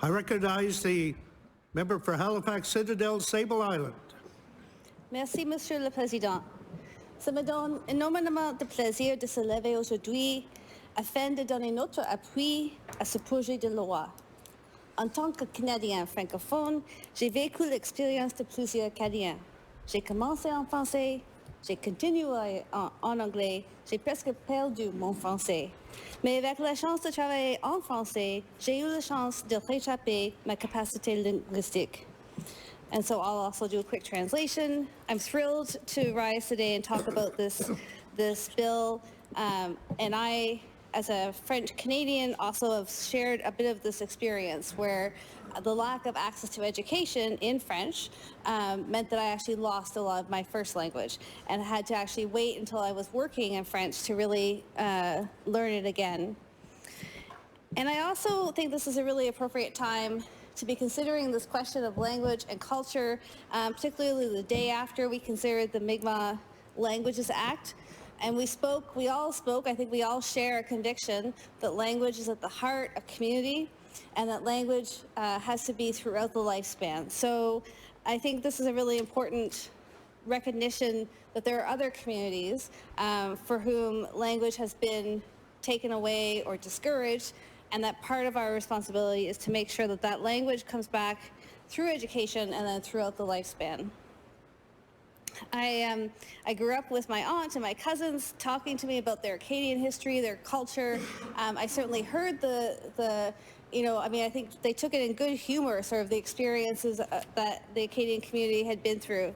I recognize the member for Halifax Citadel, Sable Island. Merci, Monsieur le Président. Ça me donne énormément de plaisir de se lever aujourd'hui afin de donner notre appui à ce projet de loi. En tant que Canadien francophone, j'ai vécu l'expérience de plusieurs Acadiens. J'ai commencé en français, j'ai continué en anglais, j'ai presque perdu mon français. Mais avec la chance de travailler en français, j'ai eu la chance de rattraper ma capacité linguistique. And so I'll also do a quick translation. I'm thrilled to rise today and talk about this bill. And I, as a French Canadian, also have shared a bit of this experience where the lack of access to education in French meant that I actually lost a lot of my first language and had to actually wait until I was working in French to really learn it again. And I also think this is a really appropriate time to be considering this question of language and culture, particularly the day after we considered the Mi'kmaq Languages Act. And we all spoke, I think we all share a conviction that language is at the heart of community and that language has to be throughout the lifespan. So I think this is a really important recognition that there are other communities for whom language has been taken away or discouraged, and that part of our responsibility is to make sure that that language comes back through education and then throughout the lifespan. I grew up with my aunt and my cousins talking to me about their Acadian history, their culture. I certainly heard I think they took it in good humor, sort of the experiences that the Acadian community had been through.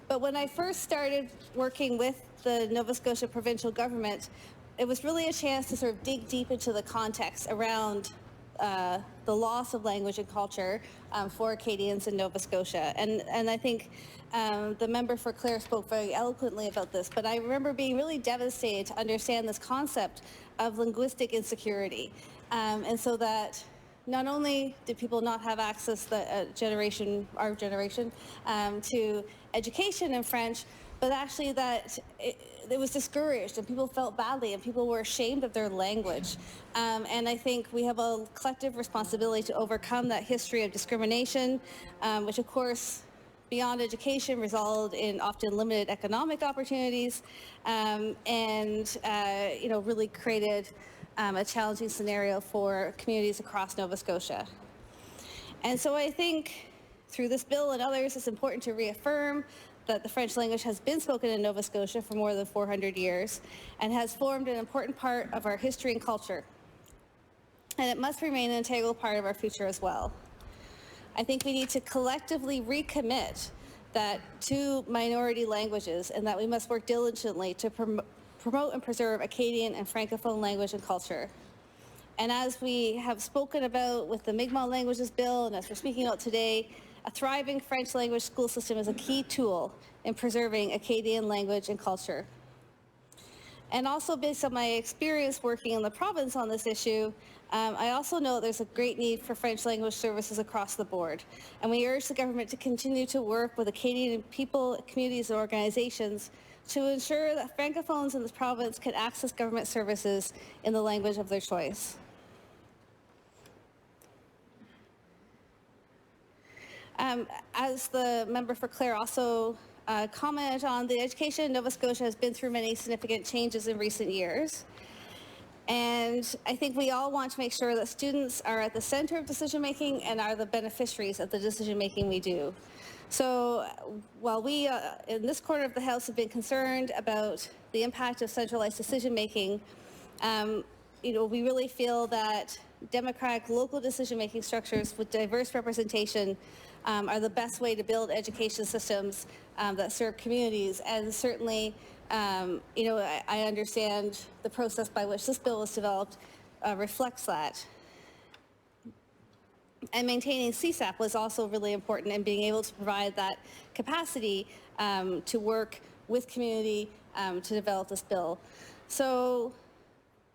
But when I first started working with the Nova Scotia provincial government, it was really a chance to sort of dig deep into the context around the loss of language and culture for Acadians in Nova Scotia. And I think the member for Clare spoke very eloquently about this, but I remember being really devastated to understand this concept of linguistic insecurity. And so that not only did people not have access, our generation, to education in French, but actually that it was discouraged and people felt badly and people were ashamed of their language. And I think we have a collective responsibility to overcome that history of discrimination, which of course, beyond education, resulted in often limited economic opportunities really created a challenging scenario for communities across Nova Scotia. And so I think through this bill and others, it's important to reaffirm that the French language has been spoken in Nova Scotia for more than 400 years and has formed an important part of our history and culture. And it must remain an integral part of our future as well. I think we need to collectively recommit that to minority languages and that we must work diligently to promote and preserve Acadian and Francophone language and culture. And as we have spoken about with the Mi'kmaq Languages Bill and as we're speaking about today, a thriving French language school system is a key tool in preserving Acadian language and culture. And also based on my experience working in the province on this issue, I also know there's a great need for French language services across the board. And we urge the government to continue to work with Acadian people, communities and organizations to ensure that Francophones in this province can access government services in the language of their choice. As the member for Clare also commented on, the education in Nova Scotia has been through many significant changes in recent years. And I think we all want to make sure that students are at the center of decision making and are the beneficiaries of the decision making we do. So while we in this corner of the House have been concerned about the impact of centralized decision making, we really feel that democratic local decision-making structures with diverse representation are the best way to build education systems that serve communities. And certainly, I understand the process by which this bill was developed reflects that. And maintaining CSAP was also really important in being able to provide that capacity to work with community to develop this bill. So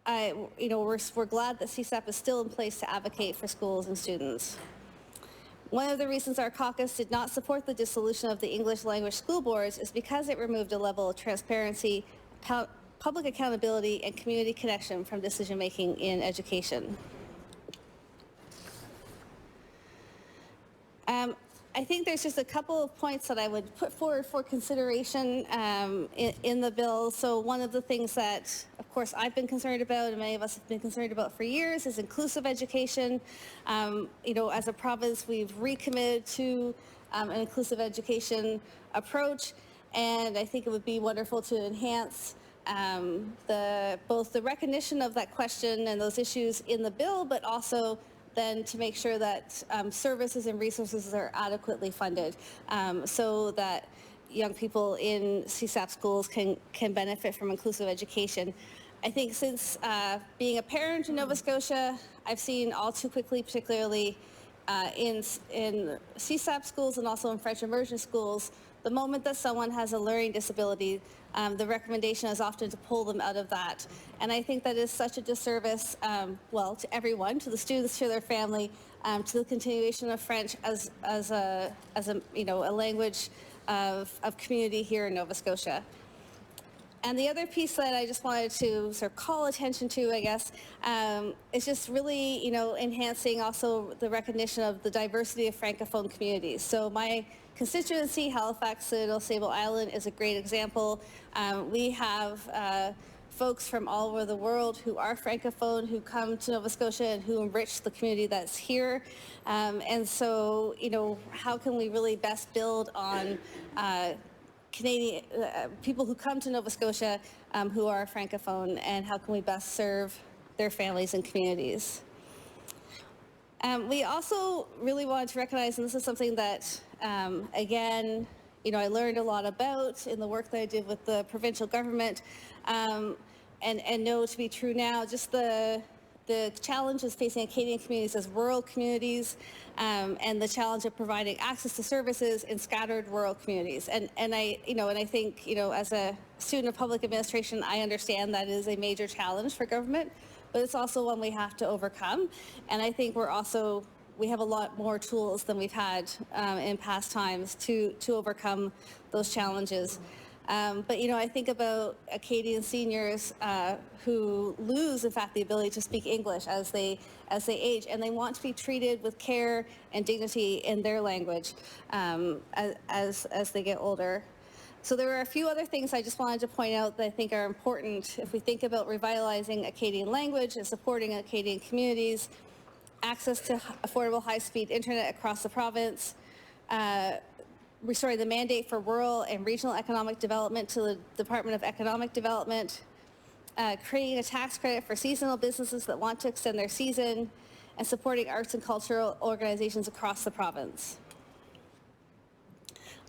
we're glad that CSAP is still in place to advocate for schools and students. One of the reasons our caucus did not support the dissolution of the English language school boards is because it removed a level of transparency, public accountability, and community connection from decision-making in education. I think there's just a couple of points that I would put forward for consideration in the bill. So one of the things that, of course, I've been concerned about and many of us have been concerned about for years is inclusive education. As a province, we've recommitted to an inclusive education approach, and I think it would be wonderful to enhance both the recognition of that question and those issues in the bill, but also then to make sure that services and resources are adequately funded so that young people in CSAP schools can benefit from inclusive education. I think since being a parent in Nova Scotia, I've seen all too quickly, particularly in CSAP schools and also in French immersion schools, the moment that someone has a learning disability, the recommendation is often to pull them out of that. And I think that is such a disservice, to everyone, to the students, to their family, to the continuation of French as a language of community here in Nova Scotia. And the other piece that I just wanted to sort of call attention to, I guess, is just really, enhancing also the recognition of the diversity of Francophone communities. So my constituency, Halifax, Citadel, Sable Island, is a great example. We have folks from all over the world who are Francophone, who come to Nova Scotia and who enrich the community that's here. And so, how can we really best build on Canadian people who come to Nova Scotia who are Francophone, and how can we best serve their families and communities? We also really wanted to recognize, and this is something that, again, I learned a lot about in the work that I did with the provincial government, and know to be true now, just the challenges facing Acadian communities as rural communities, and the challenge of providing access to services in scattered rural communities. And I think, as a student of public administration, I understand that is a major challenge for government, but it's also one we have to overcome. And I think we have a lot more tools than we've had in past times to overcome those challenges. But I think about Acadian seniors who lose, in fact, the ability to speak English as they age, and they want to be treated with care and dignity in their language as they get older. So there are a few other things I just wanted to point out that I think are important if we think about revitalizing Acadian language and supporting Acadian communities, access to affordable high-speed internet across the province, restoring the mandate for rural and regional economic development to the Department of Economic Development, creating a tax credit for seasonal businesses that want to extend their season, and supporting arts and cultural organizations across the province.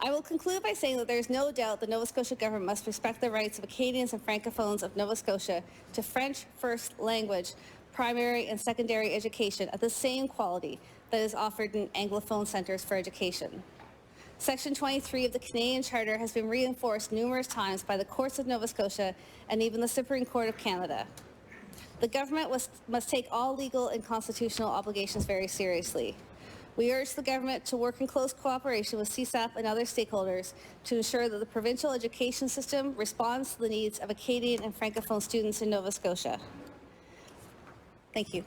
I will conclude by saying that there is no doubt the Nova Scotia government must respect the rights of Acadians and Francophones of Nova Scotia to French first language, primary and secondary education at the same quality that is offered in Anglophone centres for education. Section 23 of the Canadian Charter has been reinforced numerous times by the courts of Nova Scotia and even the Supreme Court of Canada. The government must take all legal and constitutional obligations very seriously. We urge the government to work in close cooperation with CSAP and other stakeholders to ensure that the provincial education system responds to the needs of Acadian and Francophone students in Nova Scotia. Thank you.